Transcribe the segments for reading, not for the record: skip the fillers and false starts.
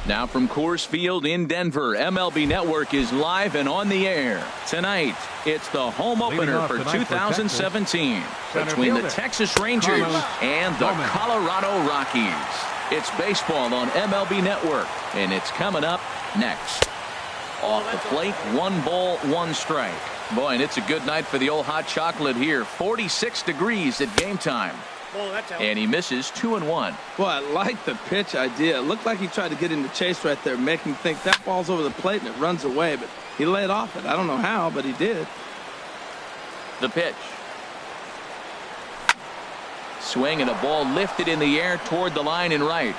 Now from Coors Field in Denver, MLB Network is live and on the air. Tonight, it's the home opener for 2017 between the Texas Rangers and the Colorado Rockies. It's baseball on MLB Network, and it's coming up next. Off the plate, 1 ball, 1 strike. Boy, and it's a good night for the old hot chocolate here. 46 degrees at game time. And he misses 2-1. Well, I like the pitch idea. It looked like he tried to get in the chase right there, making him think that ball's over the plate and it runs away. But he laid off it. I don't know how, but he did. The pitch. Swing and a ball lifted in the air toward the line and right.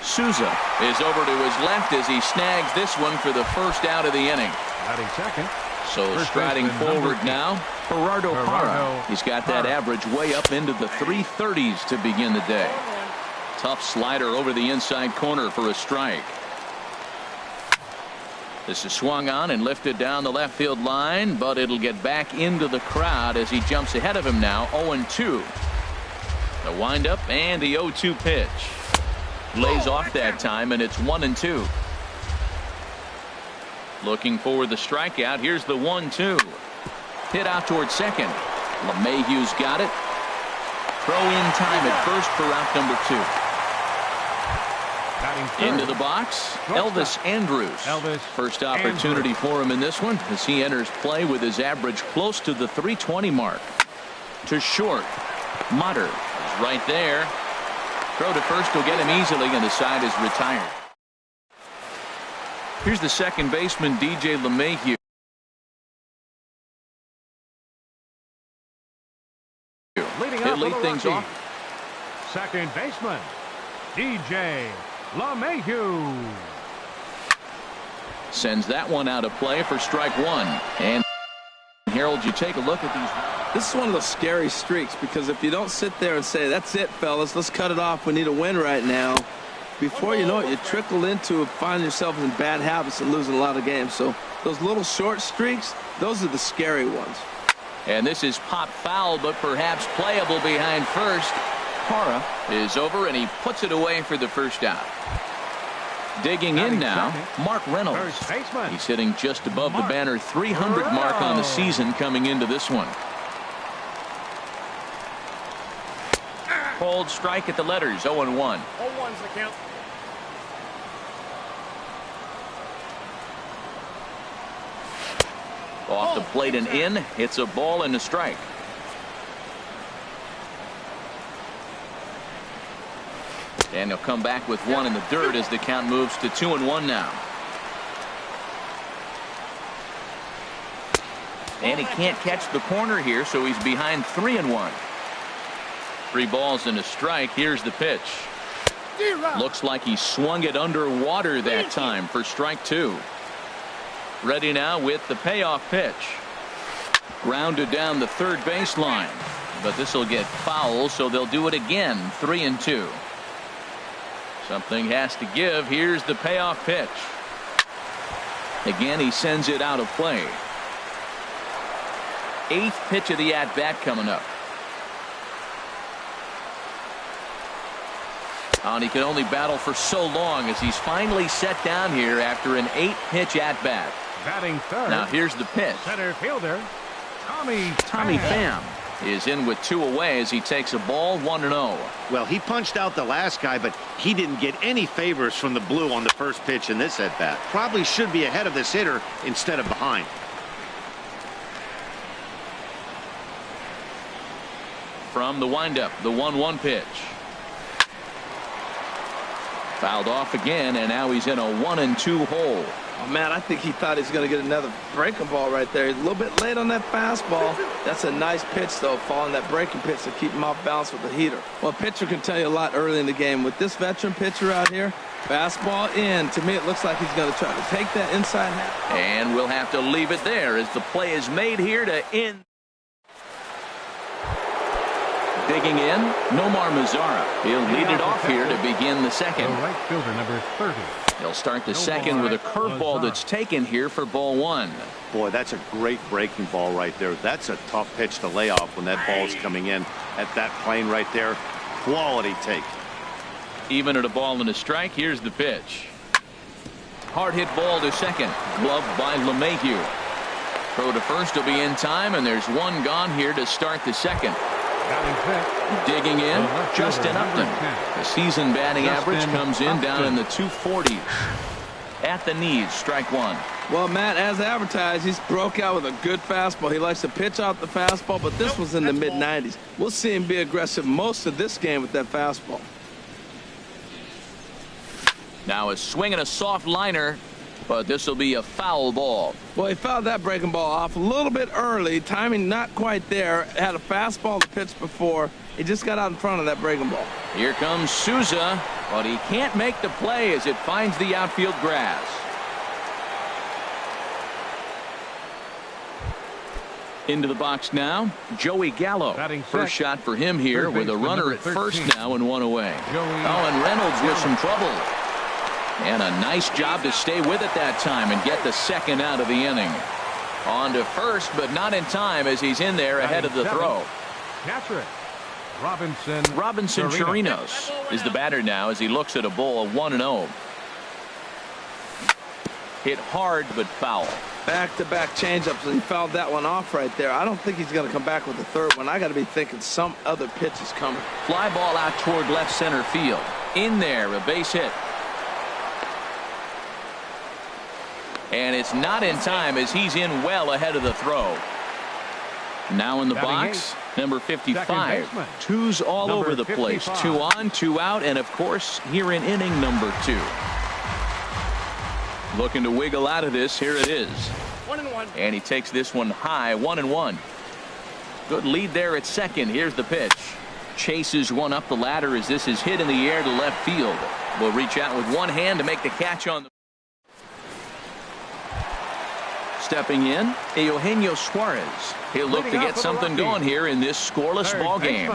Souza is over to his left as he snags this one for the first out of the inning. Batting second. So striding forward now, Gerardo Parra. He's got that average way up into the 330s to begin the day. Tough slider over the inside corner for a strike. This is swung on and lifted down the left field line, but it'll get back into the crowd as he jumps ahead of him now. 0-2. The windup and the 0-2 pitch. Lays off that time, and it's 1-2. Looking for the strikeout. Here's the 1-2. Hit out towards second. LeMahieu's got it. Throw in time at first for out number 2. Into the box, Elvis Andrus. First opportunity for him in this one as he enters play with his average close to the 320 mark. To short. Mutter is right there. Throw to first will get him easily, and the side is retired. Here's the second baseman, DJ LeMahieu. He'll lead things off. Second baseman, DJ LeMahieu. Sends that one out of play for strike 1. And Harold, you take a look at these. This is one of those scary streaks, because if you don't sit there and say, that's it, fellas, let's cut it off, we need a win right now, before you know it, you trickle into finding yourself in bad habits and losing a lot of games. So those little short streaks, those are the scary ones. And this is pop foul, but perhaps playable behind first. Parra is over, and he puts it away for the first out. Digging in now, Mark Reynolds. He's hitting just above the banner 300 mark on the season coming into this one. Cold strike at the letters, 0-1. 0-1's the count. Off the plate and in. It's a ball and a strike. And he'll come back with one in the dirt as the count moves to 2-1 now. And he can't catch the corner here, so he's behind 3-1. 3 balls and a strike. Here's the pitch. Looks like he swung it underwater that time for strike 2. Ready now with the payoff pitch. Grounded down the third baseline, but this will get foul, so they'll do it again. 3-2. Something has to give. Here's the payoff pitch. Again, he sends it out of play. 8th pitch of the at-bat coming up. And he can only battle for so long as he's finally set down here after an 8-pitch at-bat. Batting third. Now here's the pitch. Center fielder, Tommy Pham is in with 2 away as he takes a ball. 1-0. Well, he punched out the last guy, but he didn't get any favors from the blue on the first pitch in this at-bat. Probably should be ahead of this hitter instead of behind. From the windup, the 1-1 pitch. Fouled off again, and now he's in a 1-2 hole. Oh, man, I think he thought he was going to get another breaking ball right there. He's a little bit late on that fastball. That's a nice pitch, though, following that breaking pitch to keep him off balance with the heater. Well, a pitcher can tell you a lot early in the game. With this veteran pitcher out here, fastball in. To me, it looks like he's going to try to take that inside half. And we'll have to leave it there as the play is made here to end. Digging in, Nomar Mazara. He'll lead it off here to begin the second. the right fielder, number 30. He'll start the second with a curveball that's taken here for ball 1. Boy, that's a great breaking ball right there. That's a tough pitch to lay off when that ball's coming in at that plane right there. Quality take. Even at a ball and a strike, here's the pitch. Hard hit ball to second. Gloved by LeMahieu. Throw to first will be in time, and there's 1 gone here to start the second. Digging in, Justin Upton. The season batting average comes in down in the 240s. At the knees, strike 1. Well, Matt, as advertised, he's broke out with a good fastball. He likes to pitch out the fastball, but this was in the mid-90s. We'll see him be aggressive most of this game with that fastball. Now a swing and a soft liner, but this will be a foul ball. Well, he fouled that breaking ball off a little bit early. Timing not quite there. Had a fastball to pitch before. He just got out in front of that breaking ball. Here comes Souza, but he can't make the play as it finds the outfield grass. Into the box now, Joey Gallo. First shot for him here with a runner at first now and 1 away. And Reynolds with some trouble. And a nice job to stay with it that time and get the second out of the inning. On to first, but not in time as he's in there ahead of the throw. Catcher Robinson Chirinos is the batter now as he looks at a ball of 1-0. Hit hard but foul. Back-to-back changeups, and he fouled that one off right there. I don't think he's going to come back with the third one. I got to be thinking some other pitch is coming. Fly ball out toward left center field. In there, a base hit. And it's not in time as he's in well ahead of the throw. Now in the box, number 55. Twos all over the place. 2 on, 2 out, and of course here in inning number 2. Looking to wiggle out of this. Here it is. 1-1. And he takes this one high. 1-1. Good lead there at second. Here's the pitch. Chases one up the ladder as this is hit in the air to left field. Will reach out with one hand to make the catch on the. Stepping in, Eugenio Suarez. He'll look to get something going here in this scoreless ball game.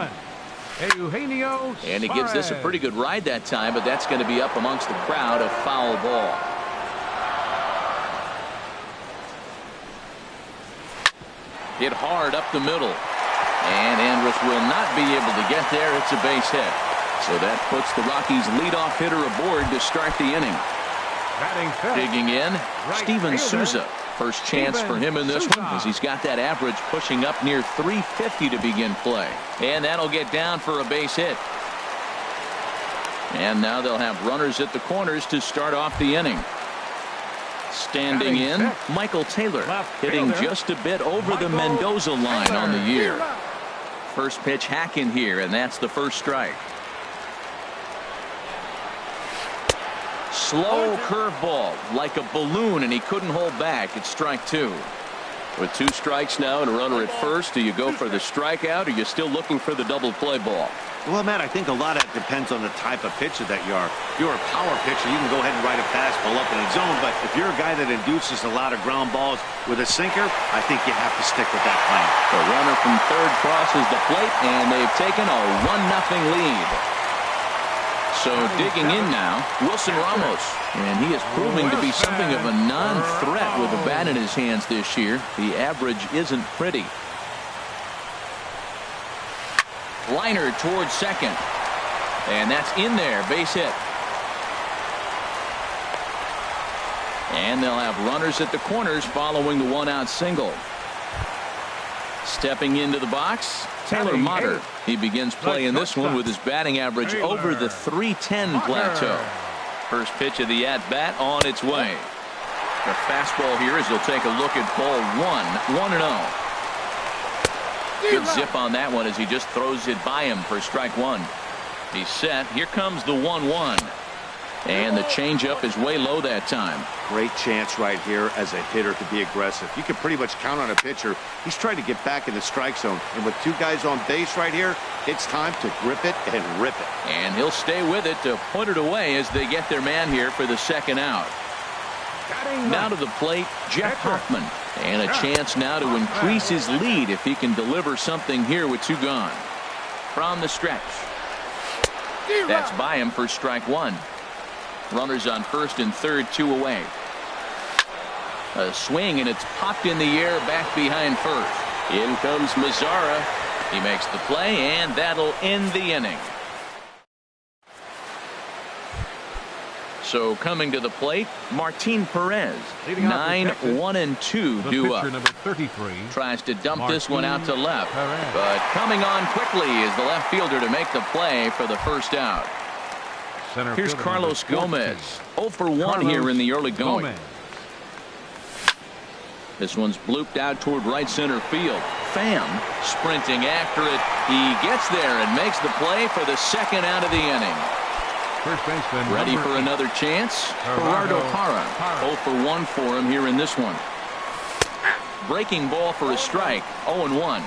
And he gives this a pretty good ride that time, but that's going to be up amongst the crowd. A foul ball. Hit hard up the middle. And Andrus will not be able to get there. It's a base hit. So that puts the Rockies' leadoff hitter aboard to start the inning. Digging in, Steven Souza. First chance for him in this one as he's got that average pushing up near 350 to begin play. And that'll get down for a base hit. And now they'll have runners at the corners to start off the inning. Standing in, Michael Taylor, hitting just a bit over the Mendoza line on the year. First pitch hacking here, and that's the first strike. Slow curveball like a balloon, and he couldn't hold back. It's strike 2. With 2 strikes now and a runner at first, do you go for the strikeout or are you still looking for the double play ball? Well, Matt, I think a lot of it depends on the type of pitcher that you are. If you're a power pitcher, you can go ahead and ride a fastball up in the zone. But if you're a guy that induces a lot of ground balls with a sinker, I think you have to stick with that plan. The runner from third crosses the plate, and they've taken a 1-0 lead. So digging in now, Wilson Ramos. And he is proving to be something of a non-threat with the bat in his hands this year. The average isn't pretty. Liner towards second. And that's in there. Base hit. And they'll have runners at the corners following the 1-out single. Stepping into the box, Taylor Motter. He begins play in this one with his batting average over the .310 plateau. First pitch of the at-bat on its way. The fastball here as he'll take a look at ball 1-0. Good zip on that one as he just throws it by him for strike one. He's set. Here comes the 1-1. And the changeup is way low that time. Great chance right here as a hitter to be aggressive. You can pretty much count on a pitcher. He's trying to get back in the strike zone. And with two guys on base right here, it's time to grip it and rip it. And he'll stay with it to put it away as they get their man here for the second out. Now to the plate, Jeff Hoffman. And a chance now to increase his lead if he can deliver something here with two gone. From the stretch. That's by him for strike one. Runners on first and third, 2 away. A swing, and it's popped in the air back behind first. In comes Mazzara. He makes the play, and that'll end the inning. So coming to the plate, Martin Perez. 9-1-2 due up. Number 33. Tries to dump this one out to left. But coming on quickly is the left fielder to make the play for the first out. Here's Carlos Gomez. 0 for 1 here in the early going. This one's blooped out toward right center field. Pham sprinting after it. He gets there and makes the play for the second out of the inning. First baseman ready for another chance. Gerardo Parra. 0 for 1 for him here in this one. Breaking ball for a strike. 0-1.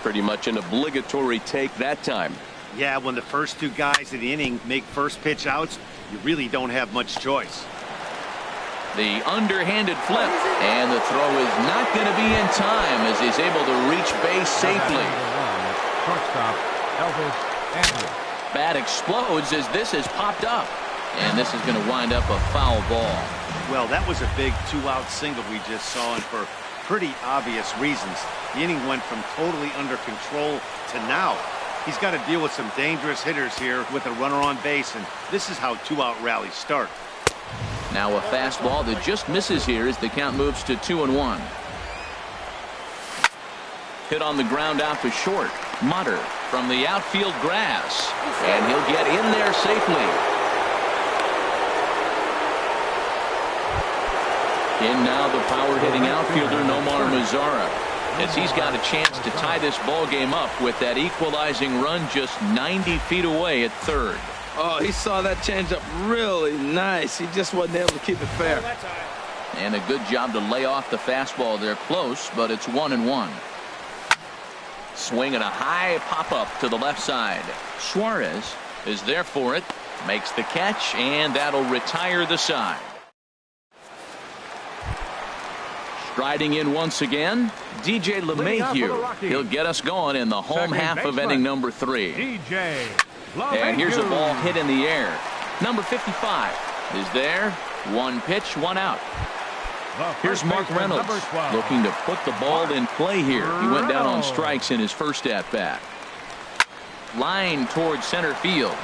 Pretty much an obligatory take that time. Yeah, when the first two guys in the inning make first pitch outs, you really don't have much choice. The underhanded flip, and the throw is not going to be in time as he's able to reach base safely. Shortstop Elvis Andrews. Bat explodes as this is popped up, and this is going to wind up a foul ball. Well, that was a big 2-out single we just saw, and for pretty obvious reasons. The inning went from totally under control to now. He's got to deal with some dangerous hitters here with a runner on base, and this is how 2-out rallies start. Now a fastball that just misses here as the count moves to 2-1. Hit on the ground out to short. Motter from the outfield grass, and he'll get in there safely. In now the power-hitting outfielder Nomar Mazzara, as he's got a chance to tie this ball game up with that equalizing run just 90 feet away at third. Oh, he saw that changeup really nice. He just wasn't able to keep it fair. And a good job to lay off the fastball there close, but it's 1-1. Swing and a high pop-up to the left side. Suarez is there for it, makes the catch, and that'll retire the side. Striding in once again, DJ LeMahieu. He'll get us going in the home half of inning number 3. DJ And here's a ball hit in the air. Number 55 is there. 1 pitch, 1 out. Here's Mark Reynolds looking to put the ball in play here. He went down on strikes in his first at-bat. Line towards center field.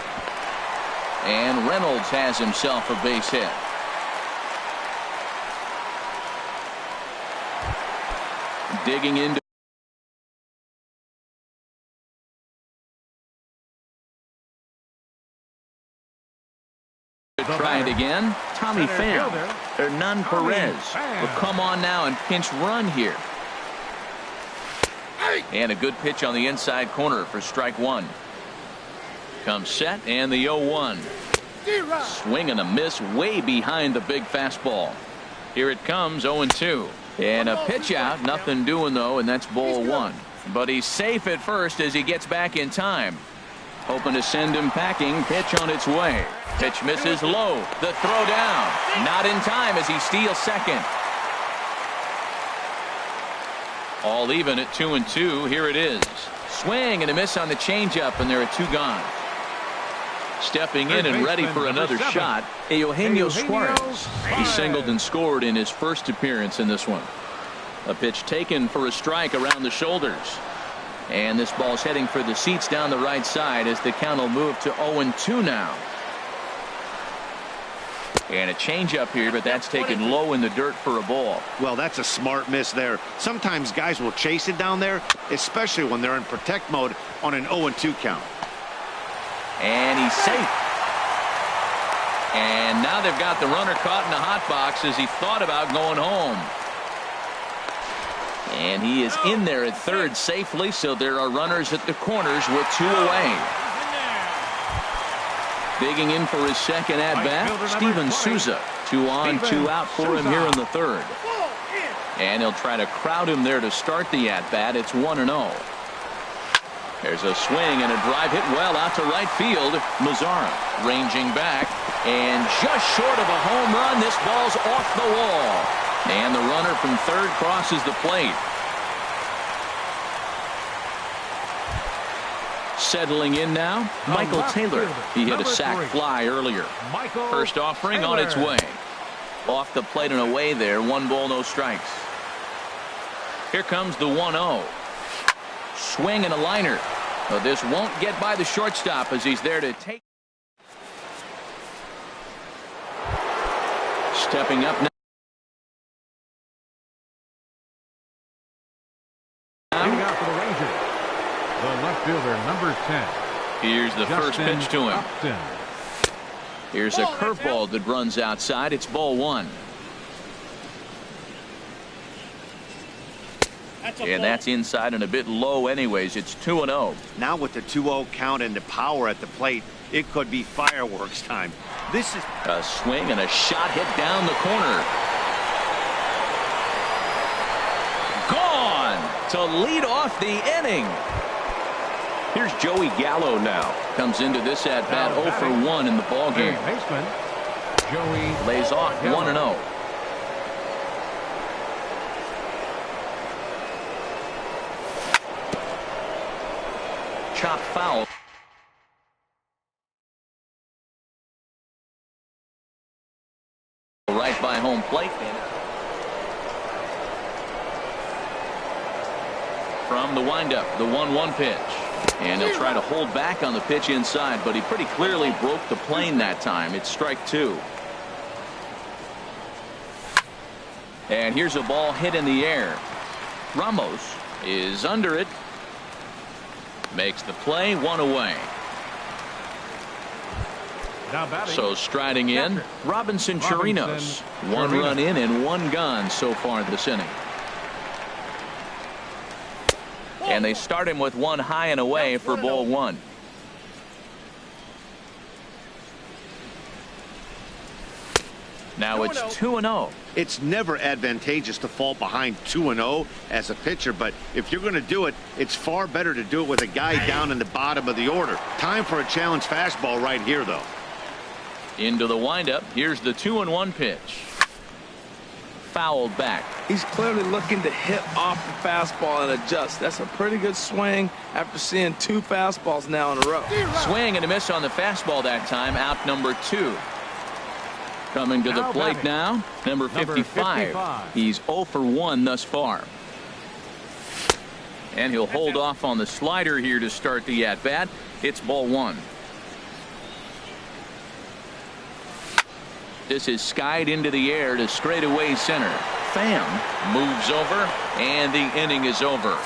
And Reynolds has himself a base hit. Digging into try it again. Tommy Pham. Hernan Perez will come on now and pinch run here. And a good pitch on the inside corner for strike 1. Comes set and the 0-1. Swing and a miss way behind the big fastball. Here it comes, 0-2. And a pitch out, nothing doing though, and that's ball 1. But he's safe at first as he gets back in time. Hoping to send him packing. Pitch on its way. Pitch misses low. The throw down. Not in time as he steals second. All even at 2-2. Here it is. Swing and a miss on the changeup, and there are 2 gone. Stepping in and ready for another shot, Eugenio Suarez. He singled and scored in his first appearance in this one. A pitch taken for a strike around the shoulders. And this ball's heading for the seats down the right side as the count will move to 0-2 now. And a changeup here, but that's taken low in the dirt for a ball. Well, that's a smart miss there. Sometimes guys will chase it down there, especially when they're in protect mode on an 0-2 count. And he's safe. And now they've got the runner caught in the hot box as he thought about going home. And he is in there at third safely, so there are runners at the corners with 2 away. Digging in for his second at-bat, Steven Souza. 2 on, 2 out for him here in the third. And he'll try to crowd him there to start the at-bat. It's 1-0. There's a swing and a drive hit well out to right field. Mazzara ranging back, and just short of a home run. This ball's off the wall. And the runner from third crosses the plate. Settling in now, Michael Taylor. He hit a sac fly earlier. First offering on its way. Off the plate and away there. 1 ball, no strikes. Here comes the 1-0. Swing and a liner. But this won't get by the shortstop as he's there to take. Stepping up now. Out for the Rangers, the left fielder, number 10. Here's the first pitch to him. Upton. Here's a curveball that runs outside. It's ball 1. And that's inside and a bit low anyways. It's 2-0. Now with the 2-0 count and the power at the plate, it could be fireworks time. This is a swing and a shot hit down the corner. Gone to lead off the inning. Here's Joey Gallo now. Comes into this at bat 0 for 1 in the ballgame. Baseman, Joey lays off 1-0. Chop foul. Right by home plate. From the windup, the 1-1 pitch. And he'll try to hold back on the pitch inside, but he pretty clearly broke the plane that time. It's strike 2. And here's a ball hit in the air. Ramos is under it. Makes the play, 1 away. So striding in, Robinson Chirinos. 1 run in and 1 gone so far this inning. And they start him with 1 high and away for ball 1. Now it's 2-0. It's never advantageous to fall behind 2-0 as a pitcher, but if you're going to do it, it's far better to do it with a guy down in the bottom of the order. Time for a challenge fastball right here, though. Into the windup. Here's the 2-1 pitch. Fouled back. He's clearly looking to hit off the fastball and adjust. That's a pretty good swing after seeing 2 fastballs now in a row. Swing and a miss on the fastball that time. Out number 2. Coming to the plate now, number 55. He's 0 for 1 thus far. And he'll hold off on the slider here to start the at-bat. It's ball 1. This is skied into the air to straightaway center. Pham moves over, and the inning is over.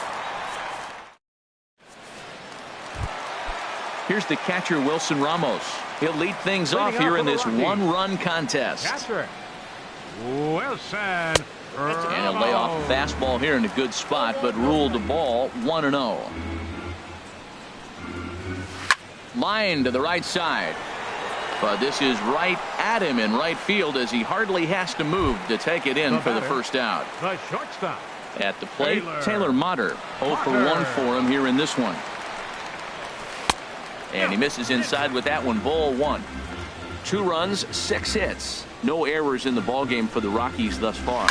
Here's the catcher, Wilson Ramos. He'll lead things off here in this 1-run contest. Catcher, Wilson. And he'll lay off a fastball here in a good spot, but ruled the ball 1-0. Line to the right side. But this is right at him in right field as he hardly has to move to take it in for the first out. The shortstop. At the plate, Taylor Motter. 0 for 1 for him here in this one. And he misses inside with that one. Ball 1. 2 runs, 6 hits. No errors in the ballgame for the Rockies thus far.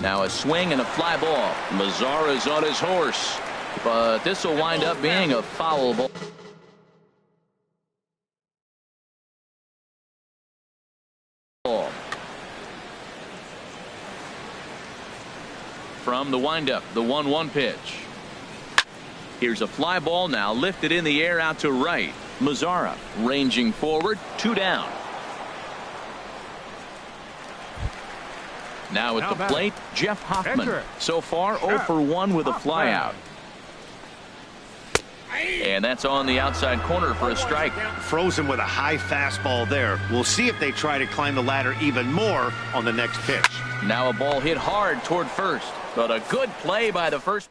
Now a swing and a fly ball. Mazara's on his horse, but this will wind up being a foul ball. From the windup, the 1-1 pitch. Here's a fly ball now lifted in the air out to right. Mazara ranging forward, 2 down. Now at the plate, Jeff Hoffman. So far 0 for 1 with a flyout. And that's on the outside corner for a strike. Frozen with a high fastball there. We'll see if they try to climb the ladder even more on the next pitch. Now a ball hit hard toward first, but a good play by the first.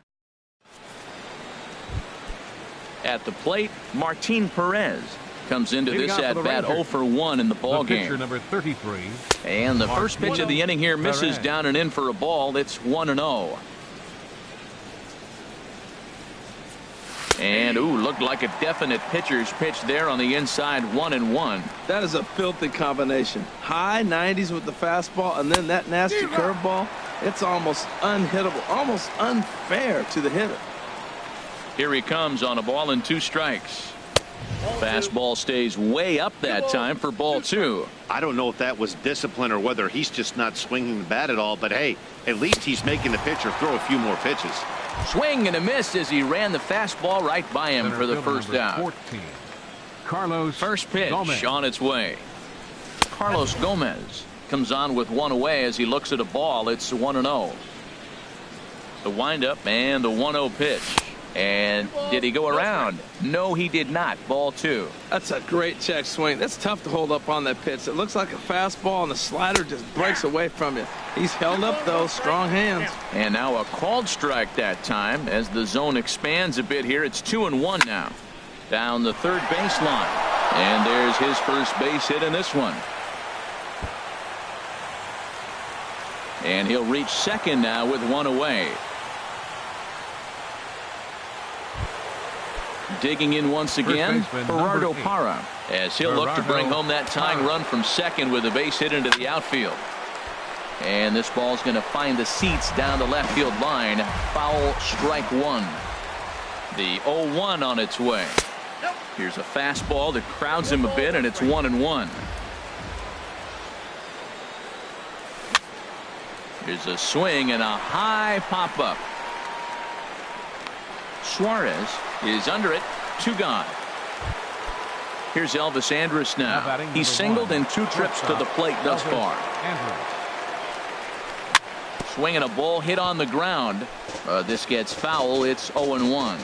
At the plate, Martin Perez comes into this at bat 0 for 1 in the ball game. Pitcher number 33. And the first pitch of the inning here misses down and in for a ball. It's 1-0. And looked like a definite pitcher's pitch there on the inside. 1-1. That is a filthy combination. High 90s with the fastball, and then that nasty curveball. It's almost unhittable, almost unfair to the hitter. Here he comes on a ball and 2 strikes. Fastball stays way up that time for ball 2. I don't know if that was discipline or whether he's just not swinging the bat at all, but hey, at least he's making the pitcher throw a few more pitches. Swing and a miss as he ran the fastball right by him for the first out. 14. Carlos First pitch Gomez. on its way. Carlos Gomez comes on with 1 away as he looks at a ball. It's 1-0. The windup and the 1-0 pitch. And did he go around? No, he did not. Ball 2. That's a great check swing. That's tough to hold up on that pitch. It looks like a fastball, and the slider just breaks away from you. He's held up, though. Strong hands. And now a called strike that time as the zone expands a bit here. It's 2-1 now. Down the third baseline. And there's his first base hit in this one. And he'll reach second now with 1 away. Digging in once again, Gerardo Parra, as he'll look to bring home that tying run from second with a base hit into the outfield. And this ball's going to find the seats down the left field line. Foul, strike 1. The 0-1 on its way. Here's a fastball that crowds him a bit, and it's 1-1. Here's a swing and a high pop-up. Suarez is under it. 2 gone. Here's Elvis Andrus now. He's singled in 2 trips to the plate thus far. Swinging a ball hit on the ground. This gets foul. It's 0-1.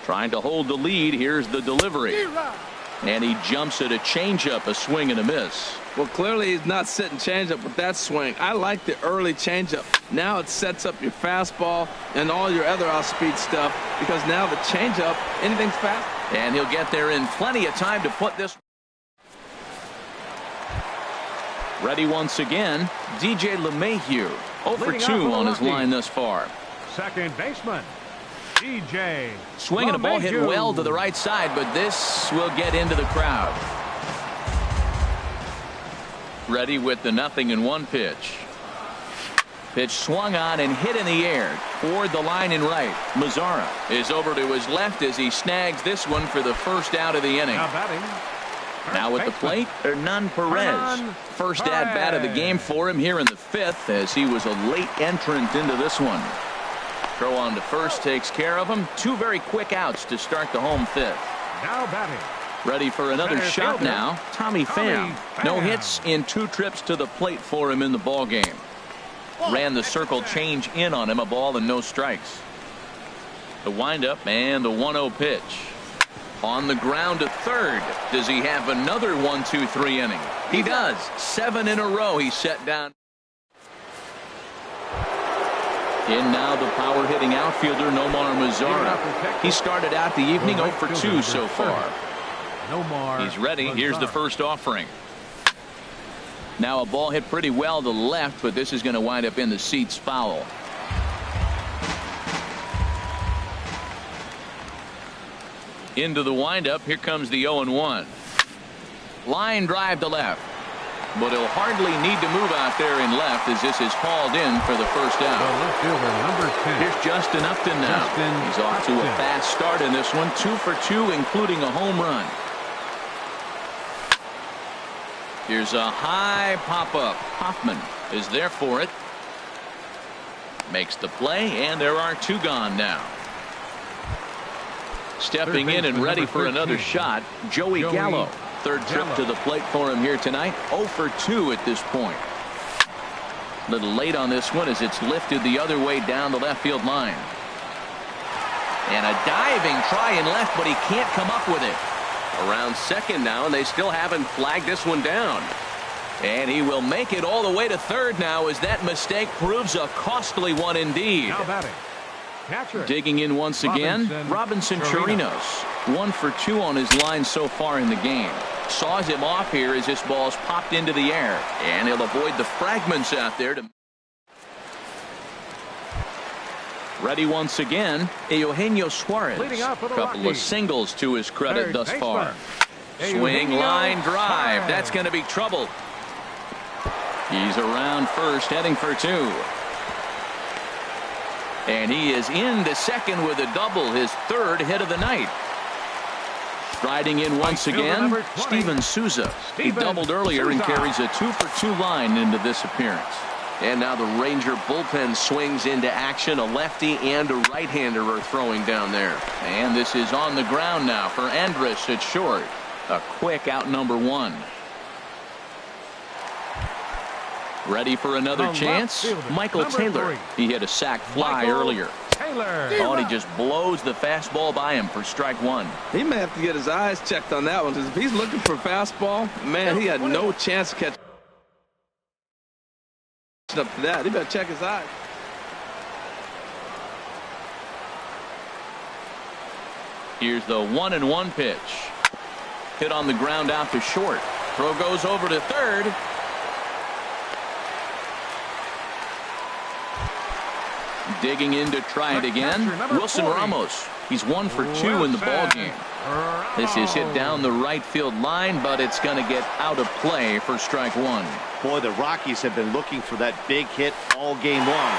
Trying to hold the lead. Here's the delivery. And he jumps at a changeup, a swing and a miss. Well, clearly he's not sitting changeup with that swing. I like the early changeup. Now it sets up your fastball and all your other off-speed stuff, because now the changeup, anything's fast. And he'll get there in plenty of time to put this. Ready once again, DJ LeMahieu. 0 for 2 on his line thus far. Second baseman, DJ. Swinging a ball hit well to the right side, but this will get into the crowd. Ready with the 0-1 pitch. Pitch swung on and hit in the air toward the line and right. Mazara is over to his left as he snags this one for the first out of the inning. Now at the plate, Hernan Perez. First at bat of the game for him here in the 5th, as he was a late entrant into this one. Throw on to first takes care of him. 2 very quick outs to start the home 5th. Now batting. Ready for another shot now. Tommy Pham. No hits in 2 trips to the plate for him in the ball game. Ran the circle change in on him, a ball and no strikes. The windup and the 1-0 pitch. On the ground to third. Does he have another 1-2-3 inning? He does. 7 in a row he set down. In now the power hitting outfielder Nomar Mazara. He started out the evening 0 for 2 so far. He's ready. Here's the first offering. Now a ball hit pretty well to left, but this is going to wind up in the seats, foul. Into the windup. Here comes the 0-1. Line drive to left. But he'll hardly need to move out there in left as this is hauled in for the first out. The left fielder, number 10. Here's Justin Upton now. He's off to a fast start in this one. 2 for 2, including a home run. Here's a high pop-up. Hoffman is there for it. Makes the play, and there are 2 gone now. Stepping in and ready for another shot, Joey Gallo. Third trip to the plate for him here tonight. 0 for 2 at this point. A little late on this one as it's lifted the other way down the left field line. And a diving try in left, but he can't come up with it. Around second now, and they still haven't flagged this one down. And he will make it all the way to third now as that mistake proves a costly one indeed. Now batting. Catcher. Digging in once again, Robinson Chirinos. 1 for 2 on his line so far in the game. Saws him off here as this ball's popped into the air. And he'll avoid the fragments out there. Ready once again, Eugenio Suarez. Couple of singles to his credit thus far. Swing, line drive. That's going to be trouble. He's around first, heading for 2. And he is into second with a double, his 3rd hit of the night. Striding in once again, Steven Souza. He doubled earlier and carries a 2 for 2 line into this appearance. And now the Ranger bullpen swings into action. A lefty and a right-hander are throwing down there. And this is on the ground now for Andrus at short. A quick out number 1. Ready for another chance? Michael Taylor. He hit a sac fly earlier. Oh, and he just blows the fastball by him for strike 1. He may have to get his eyes checked on that one, because if he's looking for a fastball, man, he had no chance to catch up to that. He better check his eyes. Here's the 1-1 pitch. Hit on the ground out to short. Throw goes over to third. Digging in to try it again. Wilson Ramos. He's 1 for 2 in the ball game. This is hit down the right field line, but it's going to get out of play for strike 1. Boy, the Rockies have been looking for that big hit all game long.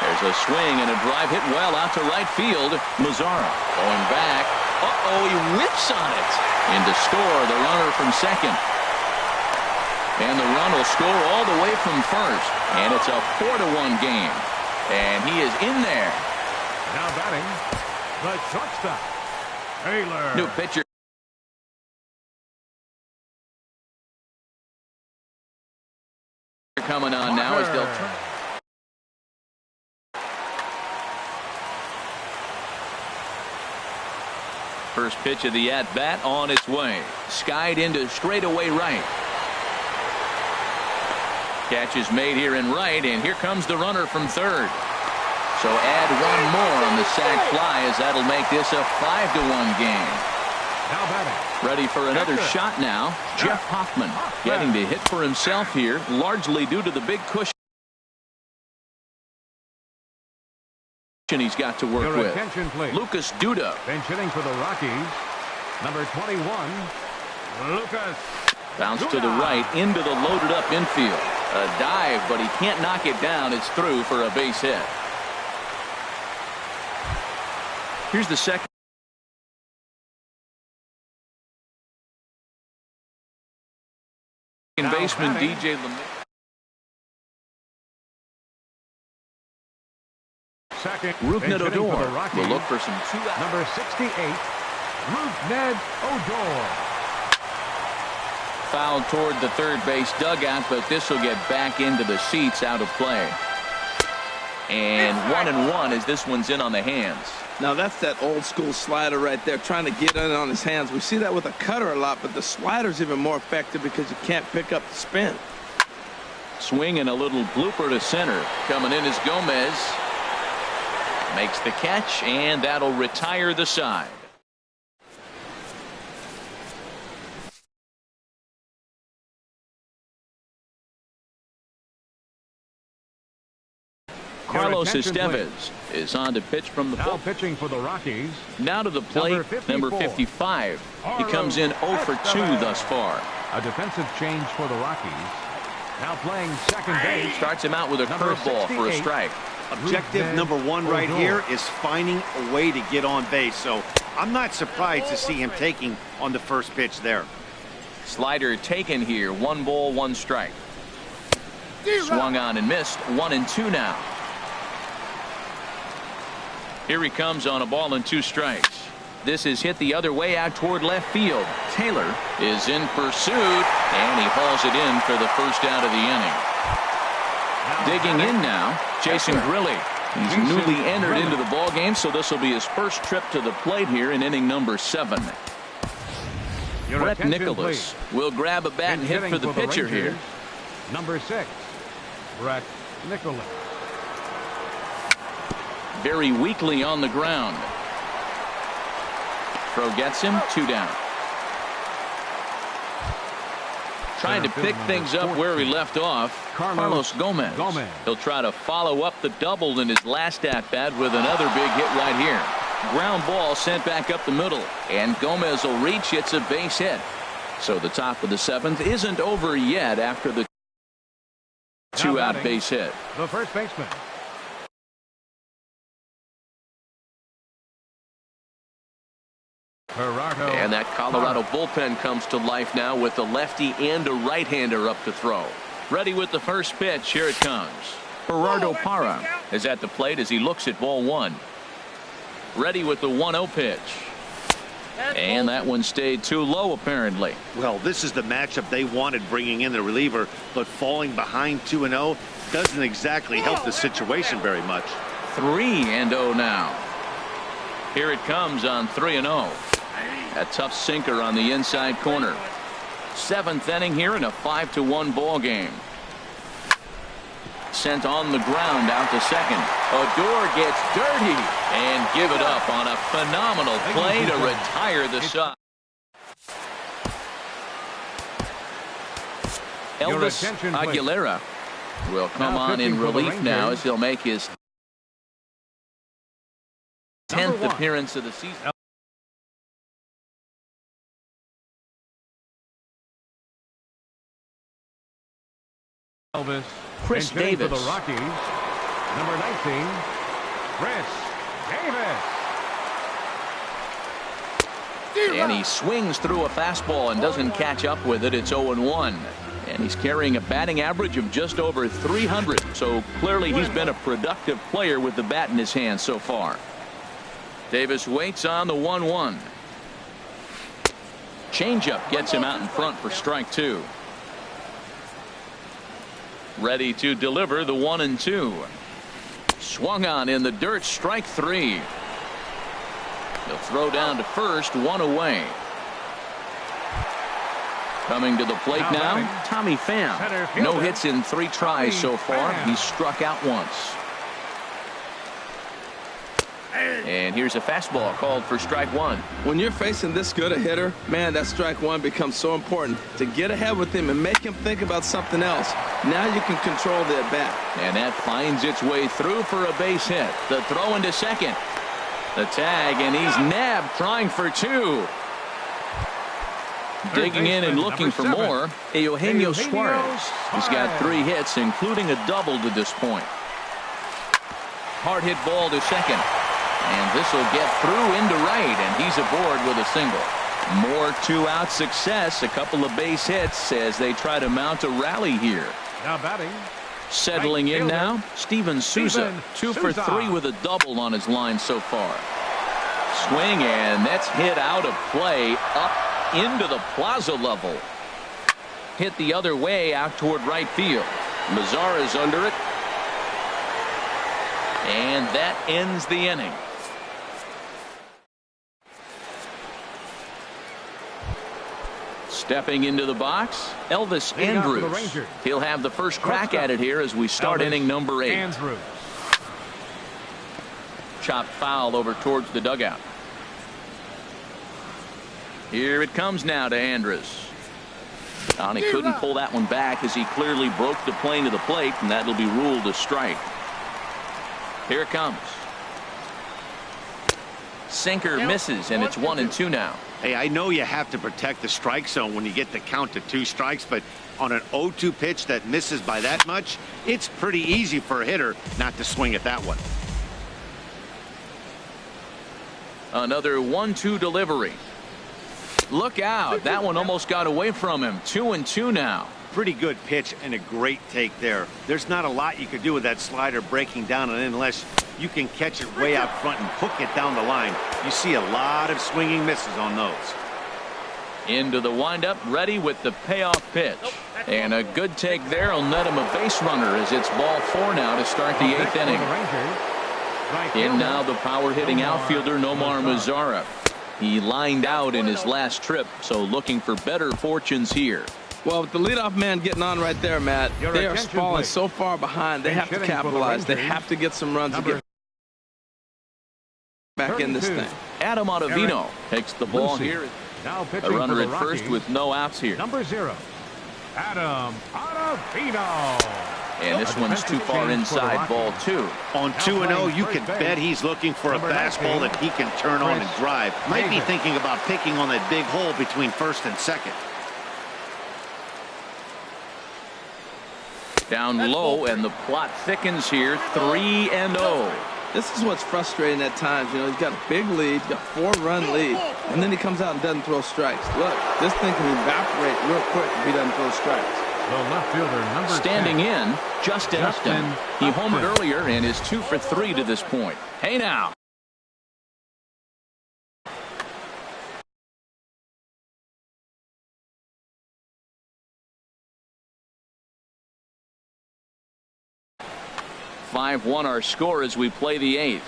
There's a swing and a drive hit well out to right field. Mazzara going back. Uh-oh, he whips on it. In to score the runner from second. And the run will score all the way from first. And it's a 4-1 game. And he is in there. Now batting, the shortstop, Taylor. New pitcher. Coming on now as they'll turn. First pitch of the at-bat on its way. Skied into straightaway right. Catch is made here in right, and here comes the runner from third. So add 1 more on the sac fly as that'll make this a 5-1 game. Now batting. Ready for another shot now. Jeff Hoffman getting to hit for himself here, largely due to the big cushion he's got to work Your with. attention, please. Lucas Duda. Bench hitting for the Rockies, number 21, Lucas. Bounce to the right into the loaded up infield. A dive, but he can't knock it down. It's through for a base hit. Here's the second baseman, DJ LeMay. Second, Rougned Odor will look for some number 68, Rougned Odor. Fouled toward the third base dugout, but this will get back into the seats out of play. And 1-1 as this one's in on the hands. Now that's that old school slider right there, trying to get in on his hands. We see that with a cutter a lot, but the slider's even more effective because you can't pick up the spin. Swing and a little blooper to center. Coming in is Gomez. Makes the catch, and that'll retire the side. Carlos attention, Estevez is on to pitch from the Now bullpen. pitching for the Rockies. Now to the plate, number 55. He comes in 0 for 2 thus far. A defensive change for the Rockies. Now playing second base. Starts him out with a Number curveball for a 68. strike. Objective number 1 right here is finding a way to get on base. So I'm not surprised to see him taking on the first pitch there. Slider taken here. 1 ball, 1 strike. Swung on and missed. 1-2 now. Here he comes on a ball and 2 strikes. This is hit the other way out toward left field. Taylor is in pursuit, and he hauls it in for the first out of the inning. Digging in now, Jason Grilli. He's newly entered into the ballgame, so this will be his first trip to the plate here in inning number 7. Your Brett attention, Nicholas please. will grab a bat and hit Hitting for the pitcher Rangers, here. Number 6, Brett Nicholas. Very weakly on the ground. Throw gets him, 2 down. Trying to pick things up where he left off, Carlos Gomez. He'll try to follow up the double in his last at-bat with another big hit right here. Ground ball sent back up the middle, and Gomez will reach. It's a base hit. So the top of the 7th isn't over yet after the 2-out base hit. The first baseman. Gerardo. And that Colorado bullpen comes to life now with a lefty and a right-hander up to throw. Ready with the first pitch. Here it comes. Gerardo Parra is at the plate as he looks at ball 1. Ready with the 1-0 pitch. And that one stayed too low apparently. Well, this is the matchup they wanted, bringing in the reliever, but falling behind 2-0 doesn't exactly help the situation very much. 3-0 now. Here it comes on 3-0. A tough sinker on the inside corner. 7th inning here in a 5-1 ball game. Sent on the ground out to second. Odor gets dirty and give it up on a phenomenal play to retire the side. Elvis Aguilera will come on in relief now as he'll make his 10th appearance of the season. Elvis. Chris Davis. For the Rockies. Number 19, Chris Davis. And he swings through a fastball and doesn't catch up with it. It's 0-1. And he's carrying a batting average of just over 300. So clearly he's been a productive player with the bat in his hand so far. Davis waits on the 1-1. Changeup gets him out in front for strike 2. Ready to deliver the 1-2. Swung on in the dirt, strike 3. He'll throw down to first, 1 away. Coming to the plate now, Tommy Pham. No hits in 3 tries so far. He's struck out once. And here's a fastball called for strike 1. When you're facing this good a hitter, man, that strike 1 becomes so important to get ahead with him and make him think about something else. Now you can control the at bat. And that finds its way through for a base hit. The throw into second. The tag, and he's nabbed, trying for 2. Digging in and looking for more, Eugenio Suarez. He's got 3 hits, including a double to this point. Hard hit ball to second. And this will get through into right, and he's aboard with a single. More 2-out success, a couple of base hits as they try to mount a rally here. Now batting. Settling in now, Steven Souza. 2 for 3 with a double on his line so far. Swing, and that's hit out of play up into the plaza level. Hit the other way out toward right field. Mazara's under it. And that ends the inning. Stepping into the box, Elvis Andrus. He'll have the first crack at it here as we start inning number 8. Andrews. Chopped foul over towards the dugout. Here it comes now to Andrus. And he couldn't pull that one back as he clearly broke the plane to the plate, and that'll be ruled a strike. Here it comes. Sinker misses, and it's 1-2 now. Hey, I know you have to protect the strike zone when you get the count to 2 strikes, but on an 0-2 pitch that misses by that much, it's pretty easy for a hitter not to swing at that one. Another 1-2 delivery. Look out. That one almost got away from him. 2-2 now. Pretty good pitch and a great take there. There's not a lot you could do with that slider breaking down and in unless you can catch it way out front and hook it down the line. You see a lot of swinging misses on those. Into the windup, ready with the payoff pitch. And a good take there will net him a base runner as it's ball 4 now to start the 8th inning. In now the power-hitting outfielder Nomar Mazara. He lined out in his last trip, so looking for better fortunes here. Well, with the leadoff man getting on right there, Matt, they are falling so far behind. They have to capitalize. They have to get some runs to get back in this thing. Adam Ottavino takes the ball here. A runner at first with no outs here. Number 0, Adam Ottavino. And this one's too far inside, ball 2. On 2-0, you can bet he's looking for a fastball that he can turn on and drive. Might be thinking about picking on that big hole between first and second. Down low, and the plot thickens here. 3-0. This is what's frustrating at times. You know, he's got a big lead, he's got a 4-run lead, and then he comes out and doesn't throw strikes. Look, this thing can evaporate real quick if he doesn't throw strikes. The left fielder, number Standing 10. in, Justin Upton. He homered earlier and is 2 for 3 to this point. Hey now. (5-1) our score as we play the 8th.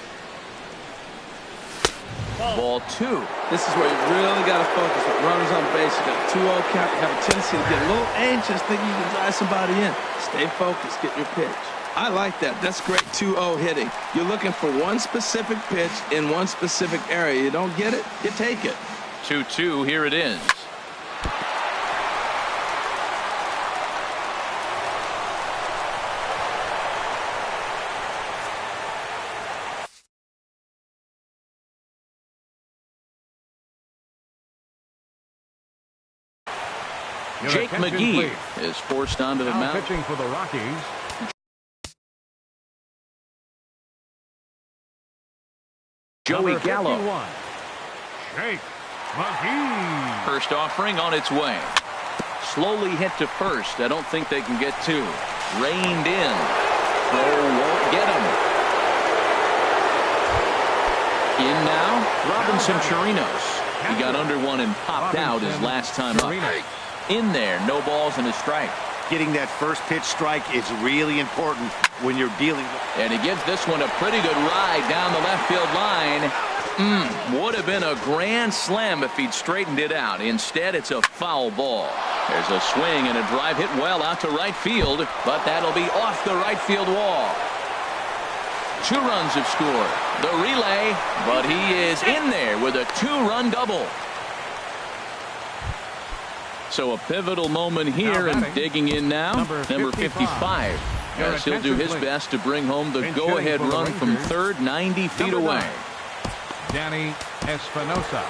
Ball 2. This is where you really got to focus. With runners on base, you got a 2-0 count. You have a tendency to get a little anxious, thinking you can drive somebody in. Stay focused, get your pitch. I like that. That's great 2-0 hitting. You're looking for one specific pitch in one specific area. You don't get it, you take it. 2-2, here it is. Jake McGee is forced onto the mound. Pitching for the Rockies. Joey Gallo. Jake McGee. First offering on its way. Slowly hit to first. I don't think they can get 2. Reined in. Throw won't get him. In now, Robinson Chirinos. He got under one and popped out his last time up. In there, no balls and a strike. Getting that first pitch strike is really important when you're dealing with. And he gives this one a pretty good ride down the left field line. Would have been a grand slam if he'd straightened it out. Instead, it's a foul ball. There's a swing and a drive hit well out to right field, but that'll be off the right field wall. 2 runs have scored. The relay, but he is in there with a 2-run double. So a pivotal moment here, and digging in now, number 55. As he'll do his best to bring home the go-ahead run from third, 90 feet away. Danny Espinosa.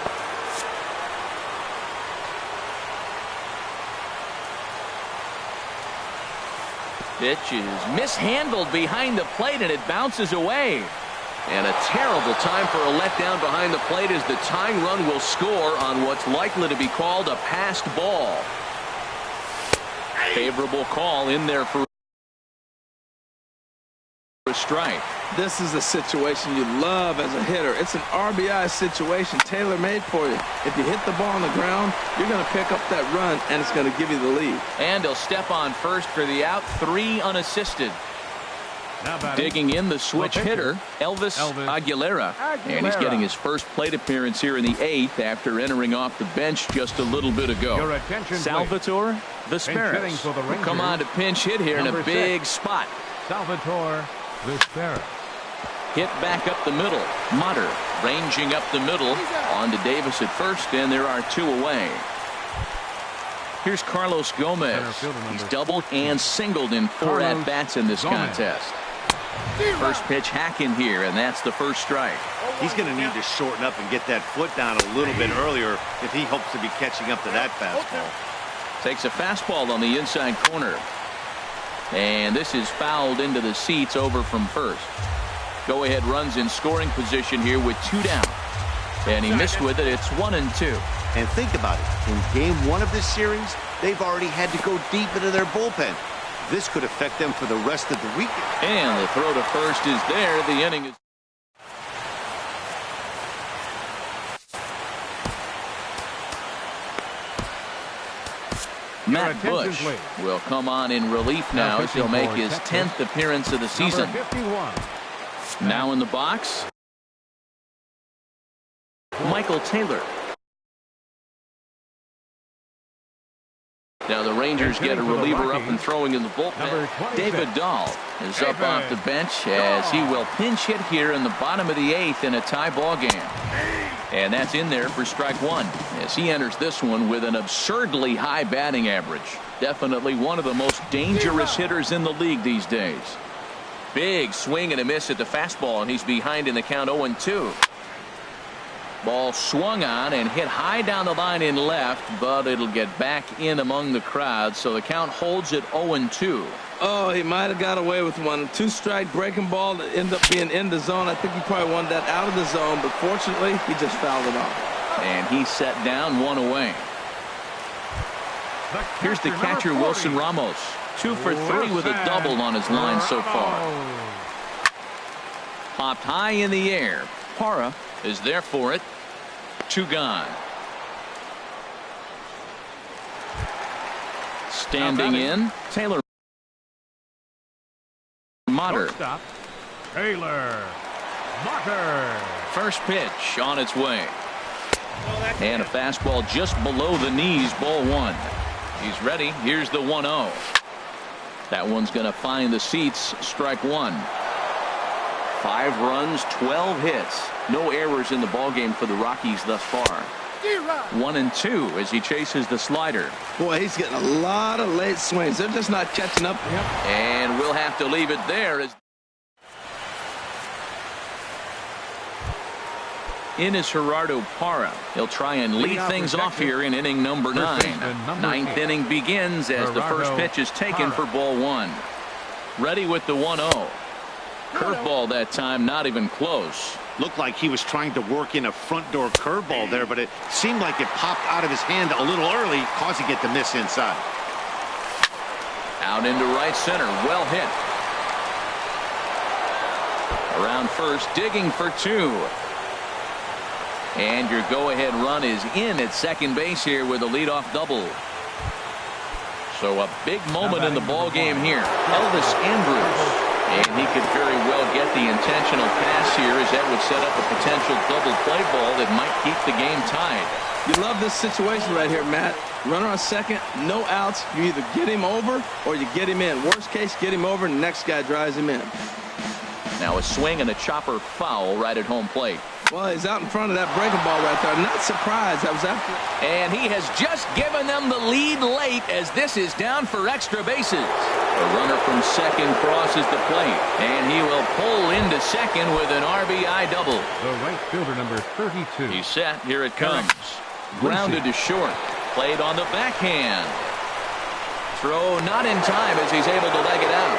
Pitch is mishandled behind the plate, and it bounces away. And a terrible time for a letdown behind the plate as the tying run will score on what's likely to be called a passed ball. Favorable call in there for a strike. This is a situation you love as a hitter. It's an RBI situation tailor-made for you. If you hit the ball on the ground, you're going to pick up that run, and it's going to give you the lead. And he'll step on first for the out, 3 unassisted. Digging in, the switch hitter, Elvis Aguilera. And he's getting his first plate appearance here in the 8th after entering off the bench just a little bit ago. Salvatore Vizquez will come on to pinch hit here in a big spot. Salvatore Vizquez. Hit back up the middle. Motter ranging up the middle. On to Davis at first, and there are 2 away. Here's Carlos Gomez. He's doubled and singled in 4 at-bats in this contest. First pitch hacking here, and that's the first strike. He's going to need to shorten up and get that foot down a little bit earlier if he hopes to be catching up to that fastball. Takes a fastball on the inside corner. And this is fouled into the seats over from first. Go-ahead runs in scoring position here with 2 down. And he missed with it. It's 1-2. And think about it. In game 1 of this series, they've already had to go deep into their bullpen. This could affect them for the rest of the weekend. And the throw to first is there. The inning is... Matt Bush will come on in relief now as he'll make his 10th appearance of the season. Now in the box, Michael Taylor. Now the Rangers get a reliever up and throwing in the bullpen. David Dahl is up off the bench as he will pinch hit here in the bottom of the 8th in a tie ball game. And that's in there for strike 1 as he enters this one with an absurdly high batting average. Definitely one of the most dangerous hitters in the league these days. Big swing and a miss at the fastball, and he's behind in the count 0-2. Ball swung on and hit high down the line in left, but it'll get back in among the crowd, so the count holds at 0-2. Oh, he might have got away with one. 2-strike breaking ball that ended up being in the zone. I think he probably wanted that out of the zone, but fortunately, he just fouled it off. And he set down 1 away. Here's the catcher, Wilson Ramos. 2 for 3 with a double on his line so far. Popped high in the air. Parra is there for it. 2 gone. Standing in, Taylor Motter. Taylor Motter. First pitch on its way. And a fastball just below the knees, ball 1. He's ready. Here's the 1-0. That one's going to find the seats, strike 1. 5 runs, 12 hits. No errors in the ballgame for the Rockies thus far. 1-2 as he chases the slider. Boy, he's getting a lot of late swings. They're just not catching up to him. And we'll have to leave it there. As in is Gerardo Parra. He'll try and lead things off here in inning number 9. 9th inning begins as the first pitch is taken for ball 1. Ready with the 1-0. Curveball that time, not even close. Looked like he was trying to work in a front door curveball there, but it seemed like it popped out of his hand a little early, causing it to miss inside. Out into right center, well hit. Around first, digging for 2. And your go-ahead run is in at second base here with a leadoff double. So a big moment in the ball game here. Elvis Andrus. And he could very well get the intentional pass here as that would set up a potential double play ball that might keep the game tied. You love this situation right here, Matt. Runner on second, no outs. You either get him over or you get him in. Worst case, get him over and the next guy drives him in. Now a swing and a chopper foul right at home plate. Well, he's out in front of that breaking ball right there. I'm not surprised. I was after. And he has just given them the lead late as this is down for extra bases. The runner from second crosses the plate, and he will pull into second with an RBI double. The right fielder, number 32. He's set. Here it comes. Grounded to short. Played on the backhand. Throw not in time as he's able to leg it out.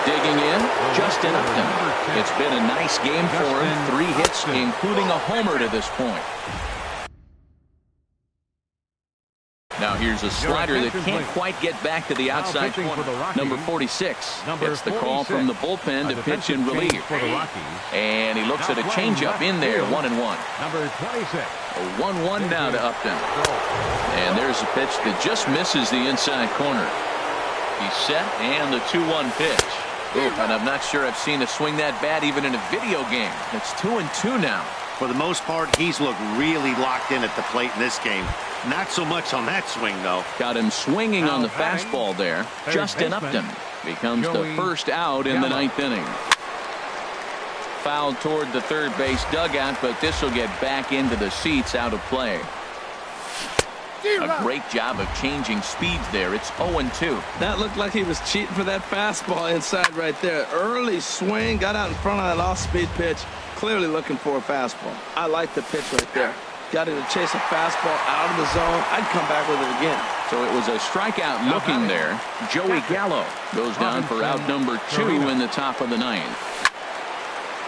Digging in, Justin Upton. It's been a nice game for him. 3 hits, including a homer to this point. Now here's a slider that can't quite get back to the outside corner. Number 46 gets the call from the bullpen to pitch in relief. And he looks at a changeup in there, 1-1. Number 26. A 1-1 now to Upton. And there's a pitch that just misses the inside corner. He's set, and the 2-1 pitch. And I'm not sure I've seen a swing that bad even in a video game. It's 2-2 now. For the most part, he's looked really locked in at the plate in this game. Not so much on that swing, though. Got him swinging on the fastball there. Justin Upton becomes the first out in the 9th inning. Fouled toward the third base dugout, but this will get back into the seats out of play. A great job of changing speeds there. It's 0-2. That looked like he was cheating for that fastball inside right there. Early swing, got out in front of that off-speed pitch. Clearly looking for a fastball. I like the pitch right there. Got him to chase a fastball out of the zone. I'd come back with it again. So it was a strikeout looking there. Joey Gallo goes down for out number 2 in the top of the 9th.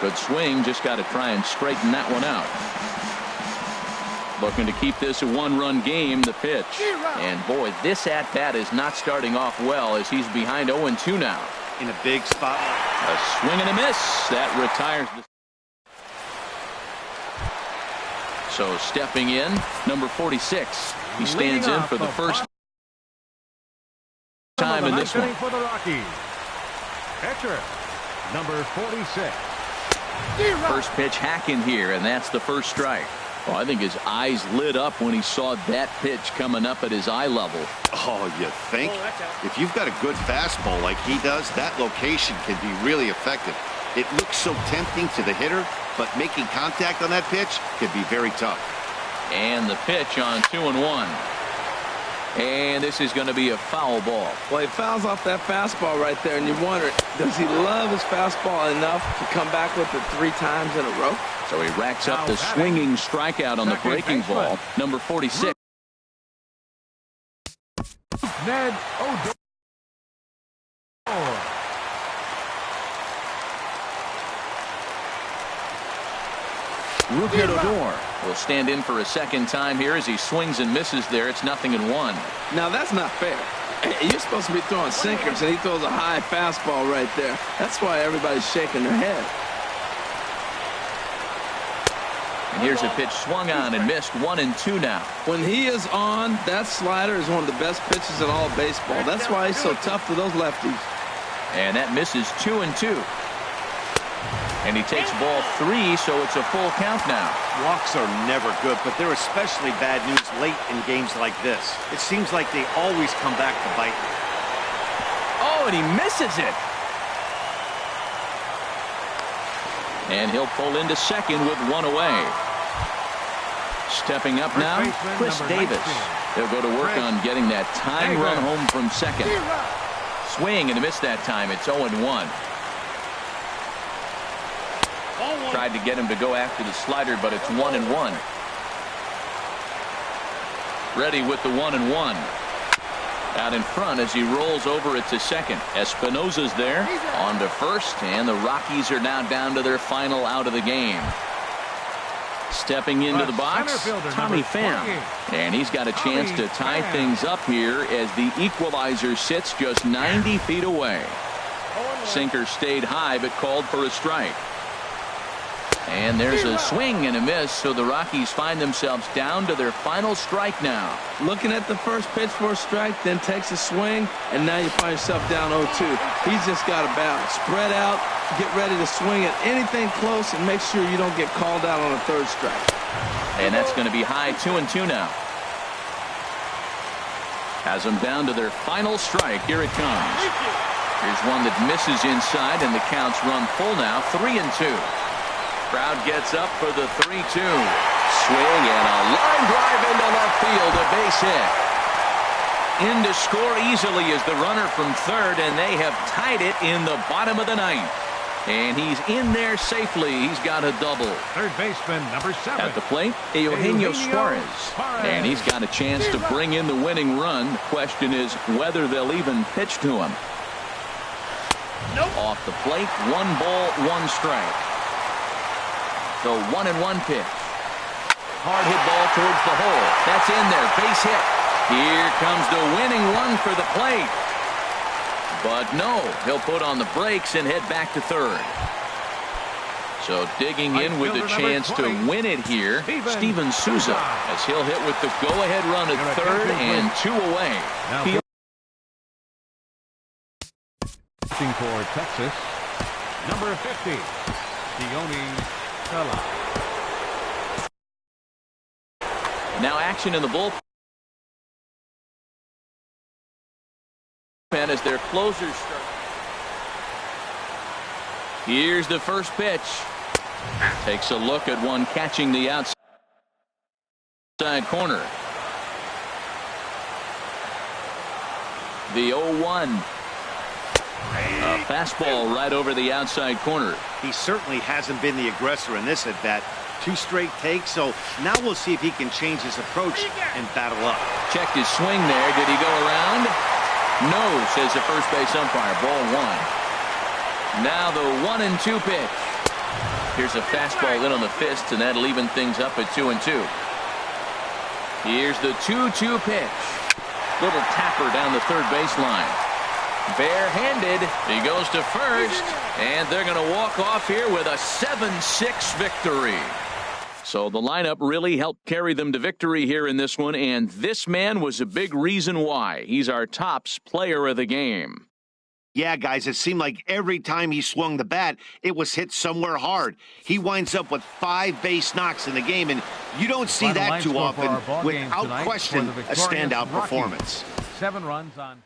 Good swing, just got to try and straighten that one out. Looking to keep this a one-run game, the pitch. And boy, this at-bat is not starting off well as he's behind 0-2 now. In a big spot. A swing and a miss. That retires the... So stepping in, number 46. He stands in for the first time in this one. For the Rockies. Catcher, number 46. First pitch hacking here, and that's the first strike. Well, I think his eyes lit up when he saw that pitch coming up at his eye level. Oh, you think? If you've got a good fastball like he does, that location can be really effective. It looks so tempting to the hitter, but making contact on that pitch can be very tough. And the pitch on 2-1. And this is going to be a foul ball. Well, he fouls off that fastball right there, and you wonder, does he love his fastball enough to come back with it 3 times in a row? So he racks up the swinging strikeout on the breaking ball. Number 46. Ned Odor. Rougned Odor will stand in for a second time here as he swings and misses there. It's 0-1. Now, that's not fair. You're supposed to be throwing sinkers, and he throws a high fastball right there. That's why everybody's shaking their head. And here's a pitch swung on and missed. 1-2 now. When he is on, that slider is one of the best pitches in all of baseball. That's why he's so tough to those lefties. And that misses 2-2. And he takes ball 3, so it's a full count now. Walks are never good, but they're especially bad news late in games like this. It seems like they always come back to bite. Oh, and he misses it. And he'll pull into second with 1 away. Stepping up now, Chris Davis. He'll go to work on getting that tying run home from second. Swing and a miss that time. It's 0-1. Tried to get him to go after the slider, but it's 1-1. Ready with the 1-1. Out in front as he rolls over it to second. Espinosa's there on to first, and the Rockies are now down to their final out of the game. Stepping into the box, Tommy Pham. And he's got a chance to tie things up here as the equalizer sits just 90 feet away. Sinker stayed high but called for a strike. And there's a swing and a miss, so the Rockies find themselves down to their final strike now. Looking at the first pitch for a strike, then takes a swing, and now you find yourself down 0-2. He's just got to balance. Spread out, get ready to swing at anything close, and make sure you don't get called out on a 3rd strike. And that's going to be high 2-2 now. Has them down to their final strike. Here it comes. Here's one that misses inside, and the count's run full now, 3-2. Crowd gets up for the 3-2. Swing and a line drive into left field, a base hit. In to score easily is the runner from third, and they have tied it in the bottom of the 9th. And he's in there safely. He's got a double. Third baseman, number 7. At the plate, Eugenio Suarez. And he's got a chance to bring in the winning run. The question is whether they'll even pitch to him. Off the plate, 1 ball, 1 strike. The 1-1 pitch. Hard hit ball towards the hole. That's in there. Base hit. Here comes the winning run for the plate. But no, he'll put on the brakes and head back to third. So digging in with a chance to win it here, Steven Souza, as he'll hit with the go-ahead run at third and 2 away. Pitching for Texas, number 50, Diony. Now action in the bullpen as their closers start. Here's the first pitch. Takes a look at one catching the outside corner. The 0-1. A fastball right over the outside corner. He certainly hasn't been the aggressor in this at-bat. 2 straight takes, so now we'll see if he can change his approach and battle up. Checked his swing there. Did he go around? No, says the first base umpire. Ball 1. Now the 1-2 pitch. Here's a fastball in on the fist, and that'll even things up at 2-2. Here's the 2-2 pitch. Little tapper down the third baseline. Barehanded. He goes to first, and they're going to walk off here with a 7-6 victory. So the lineup really helped carry them to victory here in this one, and this man was a big reason why. He's our tops player of the game. Yeah, guys, it seemed like every time he swung the bat, it was hit somewhere hard. He winds up with 5 base knocks in the game, and you don't see that too often. Without question, a standout performance. 7 runs on